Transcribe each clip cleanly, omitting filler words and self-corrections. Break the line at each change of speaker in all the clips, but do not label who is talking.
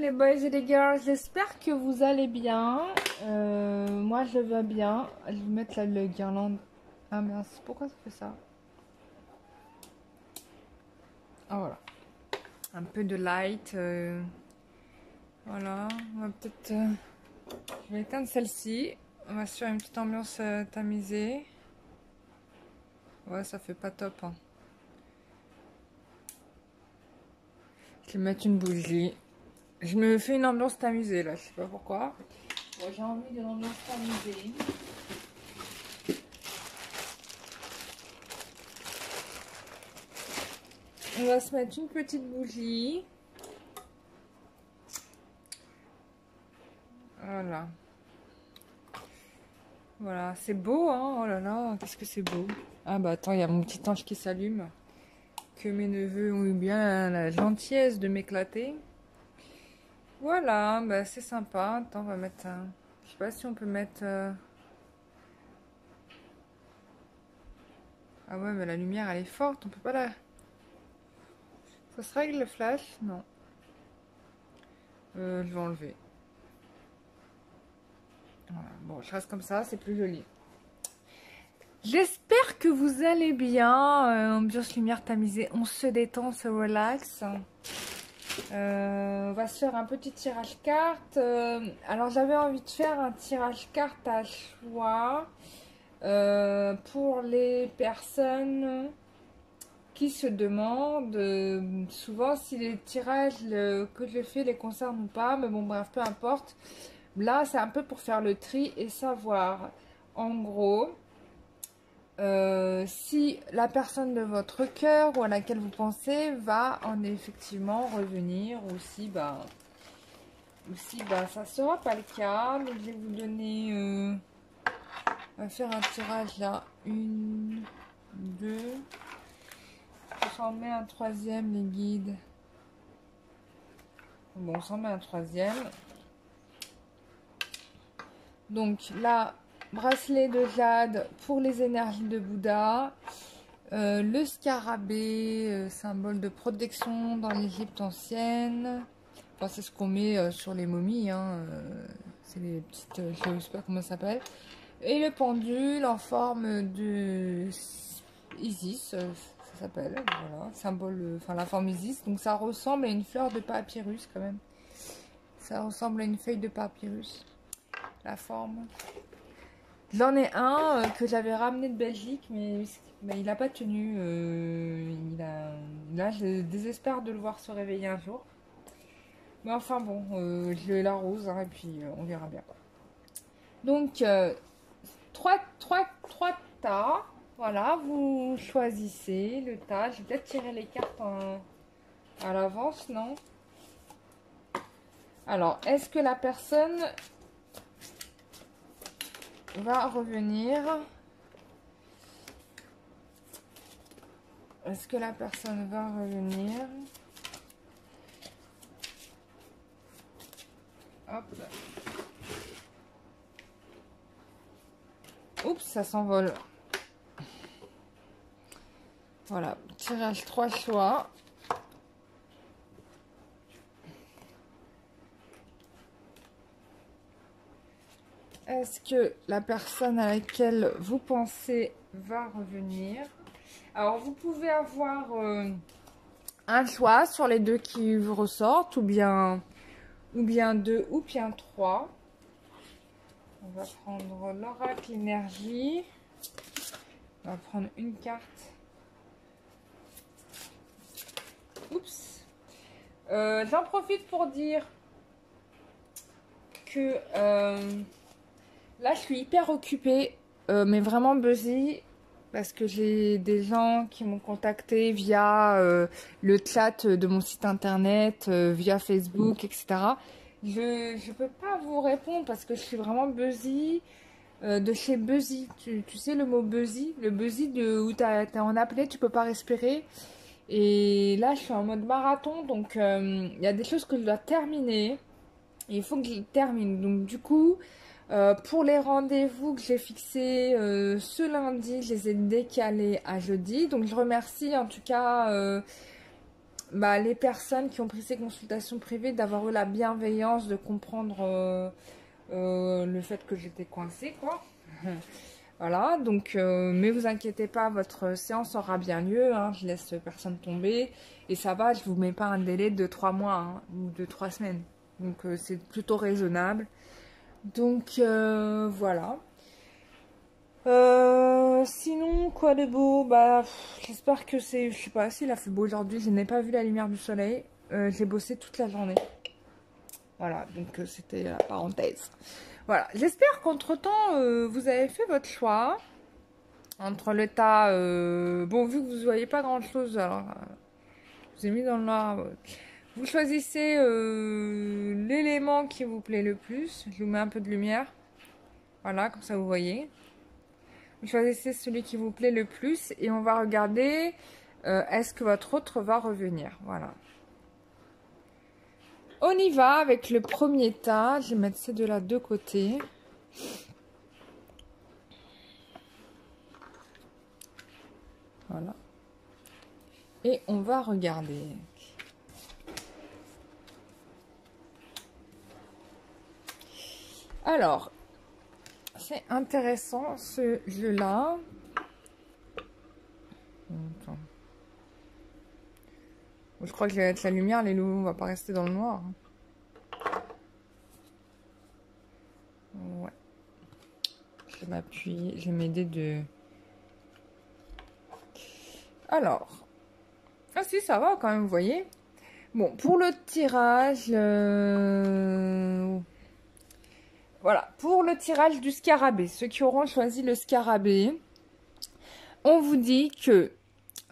les boys et les girls, j'espère que vous allez bien. Moi je vais bien. Je vais mettre là le guirlande. Ah mince, pourquoi ça fait ça? Ah voilà. Un peu de light. Voilà, on va peut-être... je vais éteindre celle-ci. On va sur une petite ambiance tamisée. Ouais, ça fait pas top. Hein. Je vais mettre une bougie. Je me fais une ambiance tamisée là, je sais pas pourquoi. Bon, j'ai envie d'une ambiance tamisée. On va se mettre une petite bougie. Voilà. Voilà, c'est beau, hein. Oh là là, qu'est-ce que c'est beau. Ah bah attends, il y a mon petit ange qui s'allume. Que mes neveux ont eu bien la gentillesse de m'éclater. Voilà, bah c'est sympa. Attends, on va mettre un... Je sais pas si on peut mettre... Ah ouais, mais la lumière, elle est forte. On peut pas la... Ça se règle le flash? Non. Je vais enlever. Voilà. Bon, je reste comme ça, c'est plus joli. J'espère que vous allez bien. Ambiance lumière tamisée, on se détend, on se relaxe. On va se faire un petit tirage carte. Alors j'avais envie de faire un tirage carte à choix pour les personnes qui se demandent souvent si les tirages que je fais les concernent ou pas. Mais bon bref, peu importe. Là c'est un peu pour faire le tri et savoir en gros si la personne de votre cœur ou à laquelle vous pensez va en effectivement revenir ou si bah ça sera pas le cas. Donc je vais vous donner on va faire un tirage là, 1, 2, on s'en met un troisième les guides. Bon, on s'en met un troisième. Donc là, bracelet de jade pour les énergies de Bouddha. Le scarabée, symbole de protection dans l'Égypte ancienne. Enfin, c'est ce qu'on met sur les momies. Hein, c'est les petites... je ne sais pas comment ça s'appelle. Et le pendule en forme de Isis, ça s'appelle. Voilà, symbole... Enfin, la forme Isis. Donc ça ressemble à une fleur de papyrus quand même. Ça ressemble à une feuille de papyrus. La forme. J'en ai un que j'avais ramené de Belgique, mais il n'a pas tenu. Là, je désespère de le voir se réveiller un jour. Mais enfin bon, je l'arrose hein, et puis on verra bien. Donc, trois tas. Voilà, vous choisissez le tas. Je vais peut-être tirer les cartes à l'avance, non? Alors, est-ce que la personne va revenir? Est-ce que la personne va revenir? Hop. Oups, ça s'envole. Voilà, tirage 3 choix. Est-ce que la personne à laquelle vous pensez va revenir? Alors, vous pouvez avoir un choix sur les deux qui vous ressortent, ou bien 2, ou bien 3. On va prendre l'oracle énergie. On va prendre une carte. Oups. J'en profite pour dire que là, je suis hyper occupée, mais vraiment busy. Parce que j'ai des gens qui m'ont contacté via le chat de mon site internet, via Facebook, etc. Je peux pas vous répondre parce que je suis vraiment busy de chez Busy. Tu sais le mot busy? Le busy où t'es en apnée, tu peux pas respirer. Et là, je suis en mode marathon, donc il y a des choses que je dois terminer. Et il faut que je les termine. Donc du coup... pour les rendez-vous que j'ai fixés ce lundi, je les ai décalés à jeudi. Donc je remercie en tout cas bah, les personnes qui ont pris ces consultations privées d'avoir eu la bienveillance de comprendre le fait que j'étais coincée, quoi. Voilà, donc, mais vous inquiétez pas, votre séance aura bien lieu, hein, je laisse personne tomber, et ça va, je vous mets pas un délai de 3 mois, hein, ou de 3 semaines, donc c'est plutôt raisonnable. Donc, voilà. Sinon, quoi de beau? Bah, j'espère que c'est, je sais pas s'il a fait beau aujourd'hui, je n'ai pas vu la lumière du soleil, j'ai bossé toute la journée. Voilà, donc c'était la parenthèse. Voilà, j'espère qu'entre-temps, vous avez fait votre choix. Entre le tas, bon, vu que vous ne voyez pas grand-chose, alors, je vous ai mis dans le noir. Vous choisissez l'élément qui vous plaît le plus. Je vous mets un peu de lumière. Voilà, comme ça vous voyez. Vous choisissez celui qui vous plaît le plus et on va regarder est-ce que votre autre va revenir. Voilà. On y va avec le premier tas. Je vais mettre ces deux-là de côté. Voilà. Et on va regarder. Alors, c'est intéressant ce jeu-là. Je crois que je vais mettre la lumière, les loups, on va pas rester dans le noir. Ouais. Je vais m'appuyer, je vais m'aider de... Alors. Ah si, ça va quand même, vous voyez. Bon, pour le tirage... Voilà, pour le tirage du scarabée, ceux qui auront choisi le scarabée, on vous dit que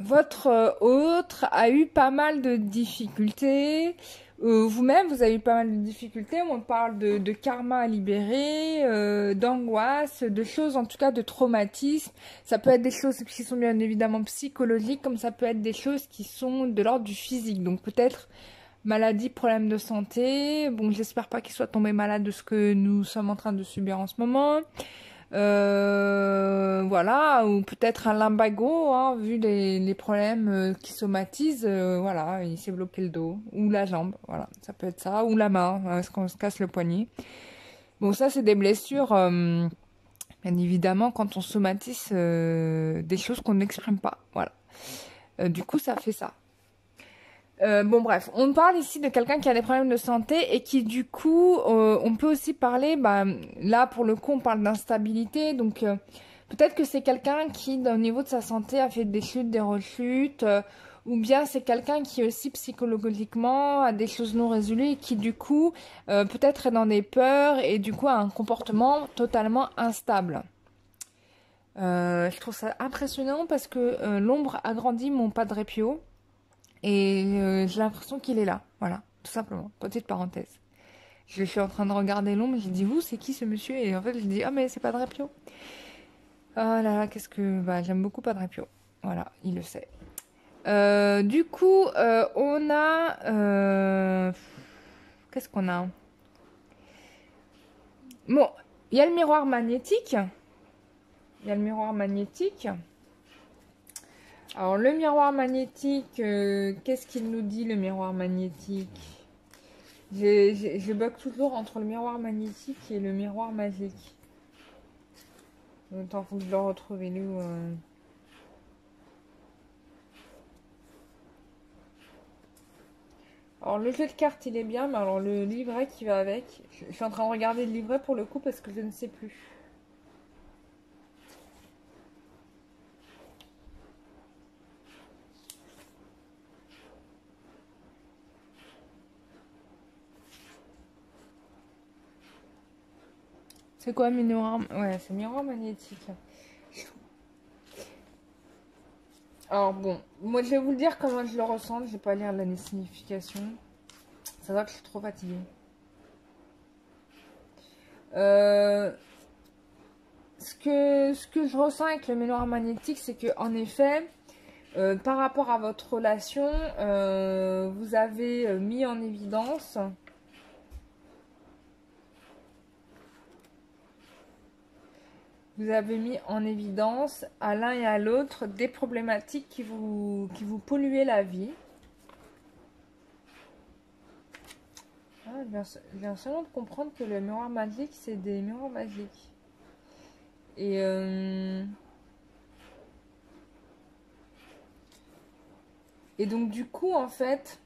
votre autre a eu pas mal de difficultés. Vous-même, vous avez eu pas mal de difficultés. On parle de karma à libérer, d'angoisse, de choses, en tout cas de traumatisme. Ça peut être des choses qui sont bien évidemment psychologiques, comme ça peut être des choses qui sont de l'ordre du physique. Donc peut-être maladie, problème de santé. Bon, j'espère pas qu'il soit tombé malade de ce que nous sommes en train de subir en ce moment. Voilà, ou peut-être un lumbago, hein, vu les problèmes qui somatisent, voilà, il s'est bloqué le dos, ou la jambe, voilà, ça peut être ça, ou la main, est-ce qu'on se casse le poignet. Bon, ça c'est des blessures, bien évidemment, quand on somatise des choses qu'on n'exprime pas, voilà. Du coup, ça fait ça. Bon bref, on parle ici de quelqu'un qui a des problèmes de santé et qui du coup, on peut aussi parler, bah, là pour le coup on parle d'instabilité, donc peut-être que c'est quelqu'un qui au niveau de sa santé a fait des chutes, des rechutes, ou bien c'est quelqu'un qui aussi psychologiquement a des choses non résolues et qui du coup peut-être est dans des peurs et du coup a un comportement totalement instable. Je trouve ça impressionnant parce que l'ombre agrandit mon Padre Pio. Et j'ai l'impression qu'il est là, voilà, tout simplement, petite parenthèse. Je suis en train de regarder l'ombre, j'ai dit, vous, c'est qui ce monsieur? Et en fait, je dis, ah, mais c'est Padre Pio. Oh là là, qu'est-ce que... Bah, j'aime beaucoup Padre Pio. Voilà, il le sait. Du coup, on a... Qu'est-ce qu'on a? Bon, il y a le miroir magnétique. Il y a le miroir magnétique. Alors, le miroir magnétique, qu'est-ce qu'il nous dit, le miroir magnétique? Je bug toujours entre le miroir magnétique et le miroir magique. Attends, faut que je le retrouve. Il est où Alors, le jeu de cartes, il est bien, mais alors le livret qui va avec... Je suis en train de regarder le livret pour le coup parce que je ne sais plus. C'est quoi, miroir? Ouais, c'est miroir magnétique. Alors bon, moi je vais vous le dire comment je le ressens, je vais pas lire la signification. Ça va que je suis trop fatiguée. Ce que je ressens avec le miroir magnétique, c'est que en effet, par rapport à votre relation, vous avez mis en évidence à l'un et à l'autre des problématiques qui vous polluaient la vie. je viens seulement de comprendre que le miroir magique, c'est des miroirs magiques. Et donc, du coup, en fait,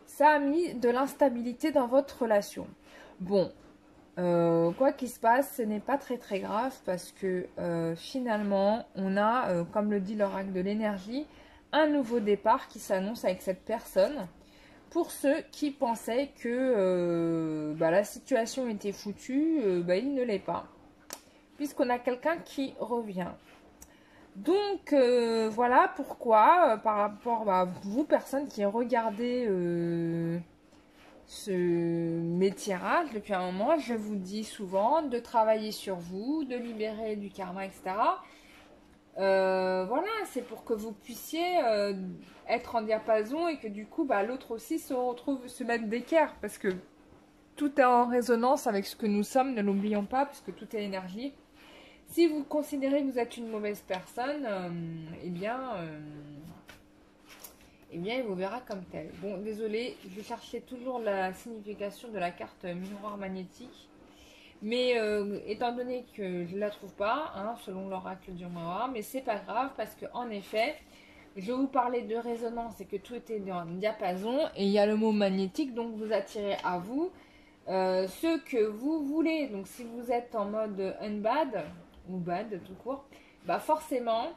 ça a mis de l'instabilité dans votre relation. Bon, quoi qu'il se passe, ce n'est pas très très grave parce que finalement, on a, comme le dit l'oracle de l'énergie, un nouveau départ qui s'annonce avec cette personne. Pour ceux qui pensaient que la situation était foutue, il ne l'est pas. Puisqu'on a quelqu'un qui revient. Donc, voilà pourquoi, par rapport à vous, personnes qui regardez mes tirages depuis un moment, je vous dis souvent de travailler sur vous, de libérer du karma, etc. Voilà, c'est pour que vous puissiez être en diapason et que du coup, l'autre aussi se mette d'équerre parce que tout est en résonance avec ce que nous sommes, ne l'oublions pas, puisque tout est énergie. Si vous considérez que vous êtes une mauvaise personne, eh bien, il vous verra comme tel. Bon, désolé, je cherchais toujours la signification de la carte miroir magnétique. Mais étant donné que je ne la trouve pas, hein, selon l'oracle du miroir, mais c'est pas grave parce que en effet, je vous parlais de résonance et que tout était dans un diapason et il y a le mot magnétique, donc vous attirez à vous ce que vous voulez. Donc si vous êtes en mode unbad ou bad tout court, forcément,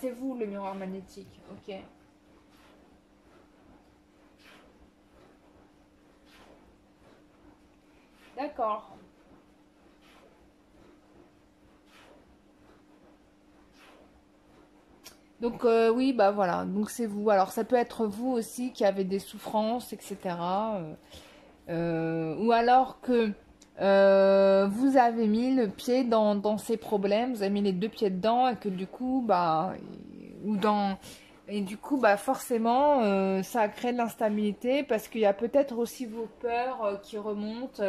c'est vous le miroir magnétique, ok. D'accord. Donc oui, voilà, donc c'est vous. Alors ça peut être vous aussi qui avez des souffrances, etc. Ou alors que vous avez mis le pied dans ces problèmes, vous avez mis les deux pieds dedans et que du coup, forcément, ça crée de l'instabilité parce qu'il y a peut-être aussi vos peurs qui remontent.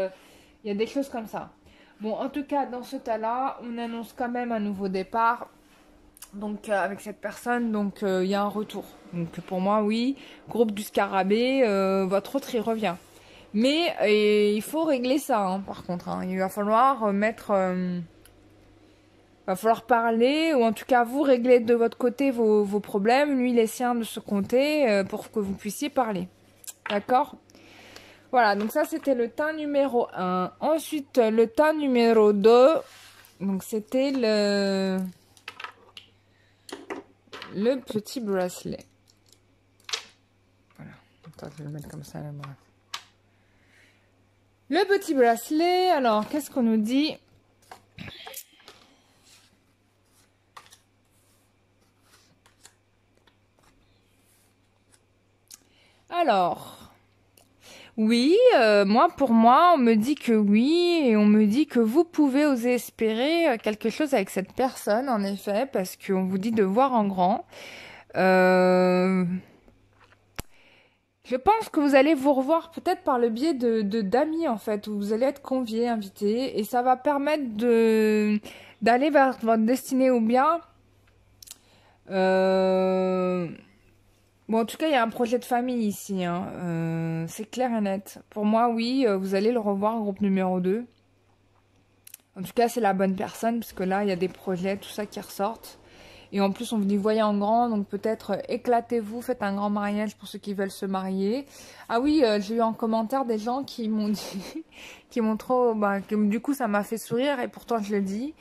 Il y a des choses comme ça. Bon, en tout cas, dans ce cas-là, on annonce quand même un nouveau départ. Donc avec cette personne, donc il y a un retour. Donc pour moi, oui, groupe du scarabée, votre autre il revient. Mais il faut régler ça, hein, par contre. Hein. Il va falloir va falloir parler, ou en tout cas vous régler de votre côté vos problèmes, lui les siens de ce côté, pour que vous puissiez parler. D'accord ? Voilà, donc ça c'était le tas numéro 1. Ensuite, le tas numéro 2, donc c'était le petit bracelet. Voilà. Attends, je vais le mettre comme ça, le bracelet. Le petit bracelet, alors, qu'est-ce qu'on nous dit? Alors, oui, pour moi, on me dit que oui, et on me dit que vous pouvez oser espérer quelque chose avec cette personne, en effet, parce qu'on vous dit de voir en grand. Je pense que vous allez vous revoir peut-être par le biais d'amis, en fait, où vous allez être conviés, invités, et ça va permettre d'aller vers votre destinée ou bien... Bon, en tout cas, il y a un projet de famille ici, hein. C'est clair et net. Pour moi, oui, vous allez le revoir, groupe numéro 2. En tout cas, c'est la bonne personne, parce que là, il y a des projets, tout ça qui ressortent. Et en plus, on vous dit voyez en grand, donc peut-être éclatez-vous, faites un grand mariage pour ceux qui veulent se marier. Ah oui, j'ai eu en commentaire des gens qui m'ont dit, qui m'ont trop... du coup, ça m'a fait sourire, et pourtant, je le dis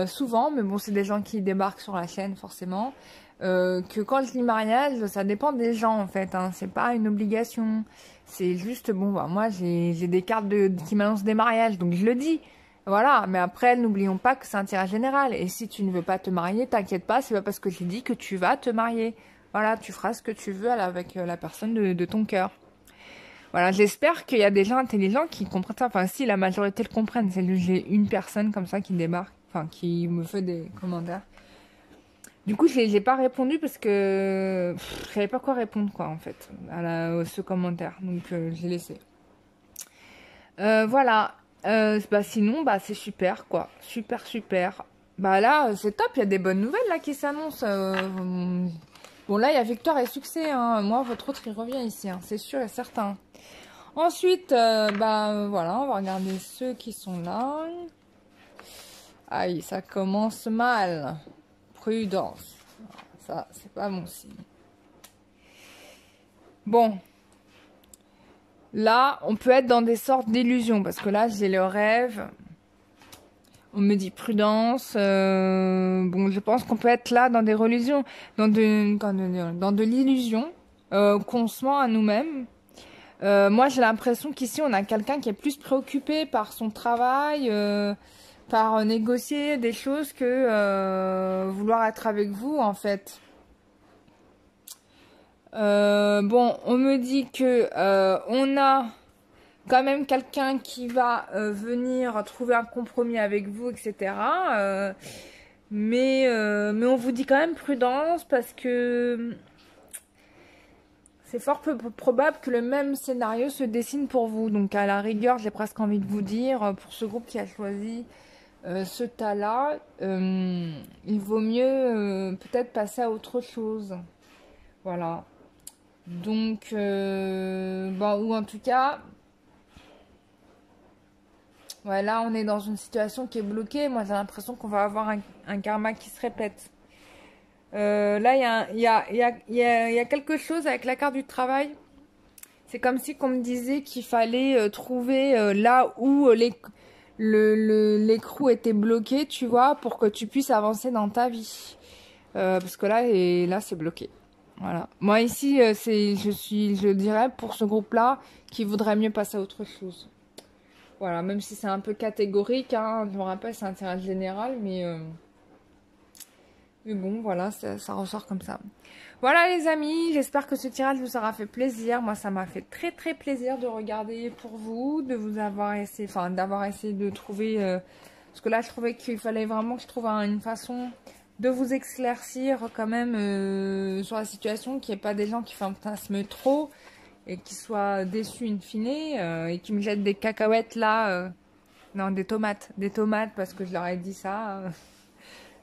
souvent, mais bon, c'est des gens qui débarquent sur la chaîne, forcément. Que quand je dis mariage, ça dépend des gens en fait, hein. C'est pas une obligation. C'est juste, moi j'ai des cartes qui m'annoncent des mariages, donc je le dis. Voilà, mais après, n'oublions pas que c'est un tirage général. Et si tu ne veux pas te marier, t'inquiète pas, c'est pas parce que j'ai dit que tu vas te marier. Voilà, tu feras ce que tu veux avec la personne de ton cœur. Voilà, j'espère qu'il y a des gens intelligents qui comprennent ça. Enfin, si la majorité le comprennent, c'est j'ai une personne comme ça qui débarque, qui me fait des commentaires. Du coup, je n'ai pas répondu parce que je savais pas quoi répondre, en fait, à ce commentaire. Donc, j'ai laissé. Voilà. Sinon, c'est super, quoi. Super, super. Là, c'est top. Il y a des bonnes nouvelles, là, qui s'annoncent. Bon, là, il y a victoire et succès. Hein. Moi, votre autre, il revient ici. Hein. C'est sûr et certain. Ensuite, voilà, on va regarder ceux qui sont là. Aïe, ça commence mal. Prudence. Ça, c'est pas mon signe. Bon. Là, on peut être dans des sortes d'illusions. Parce que là, j'ai le rêve. On me dit prudence. Bon, je pense qu'on peut être là dans des religions. Dans de l'illusion. Qu'on se ment à nous-mêmes. Moi, j'ai l'impression qu'ici, on a quelqu'un qui est plus préoccupé par son travail, par négocier des choses que vouloir être avec vous, en fait. Bon, on me dit que on a quand même quelqu'un qui va venir trouver un compromis avec vous, etc. Mais on vous dit quand même prudence parce que c'est fort peu probable que le même scénario se dessine pour vous. Donc à la rigueur, j'ai presque envie de vous dire, pour ce groupe qui a choisi ce tas-là, il vaut mieux peut-être passer à autre chose. Voilà. Donc, ou en tout cas, ouais, là on est dans une situation qui est bloquée. Moi j'ai l'impression qu'on va avoir un karma qui se répète. Là, il y a quelque chose avec la carte du travail. C'est comme si qu'on me disait qu'il fallait trouver là où l'écrou était bloqué, tu vois, pour que tu puisses avancer dans ta vie. Parce que là c'est bloqué. Voilà. Moi ici, je dirais pour ce groupe-là, qu'il vaudrait mieux passer à autre chose. Voilà, même si c'est un peu catégorique, hein, je me rappelle, c'est un tirage général, mais bon, voilà, ça ressort comme ça. Voilà les amis, j'espère que ce tirage vous aura fait plaisir. Moi, ça m'a fait très très plaisir de regarder pour vous, de vous avoir essayé, enfin d'avoir essayé de trouver... parce que là, je trouvais qu'il fallait vraiment que je trouve une façon de vous éclaircir quand même sur la situation, qu'il n'y ait pas des gens qui fantasment trop et qui soient déçus in fine et qui me jettent des cacahuètes là. Non, des tomates parce que je leur ai dit ça.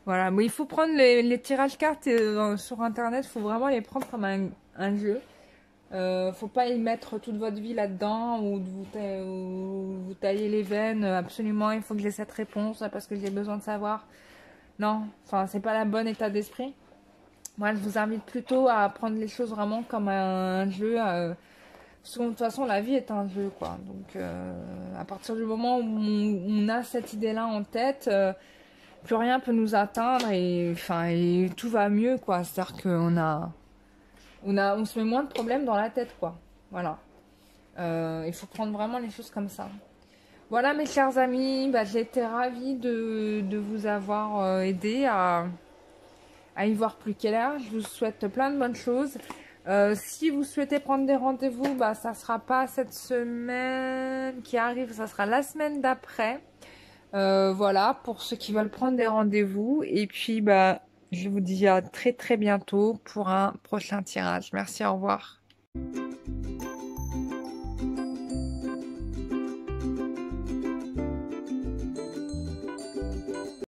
Voilà, mais il faut prendre les tirages cartes sur internet, il faut vraiment les prendre comme un jeu. Faut pas y mettre toute votre vie là-dedans ou vous tailler les veines. Absolument, il faut que j'ai cette réponse parce que j'ai besoin de savoir. Non, enfin, c'est pas la bonne état d'esprit. Moi, je vous invite plutôt à prendre les choses vraiment comme un jeu. Parce que de toute façon, la vie est un jeu, quoi. Donc, à partir du moment où on a cette idée-là en tête, plus rien peut nous atteindre et tout va mieux, quoi. C'est-à-dire on se met moins de problèmes dans la tête, quoi. Voilà. Il faut prendre vraiment les choses comme ça. Voilà mes chers amis, j'ai été ravie de vous avoir aidé à y voir plus clair. Je vous souhaite plein de bonnes choses. Si vous souhaitez prendre des rendez-vous, ça sera pas cette semaine qui arrive, ça sera la semaine d'après. Voilà, pour ceux qui veulent prendre des rendez-vous. Et puis, je vous dis à très très bientôt pour un prochain tirage. Merci, au revoir.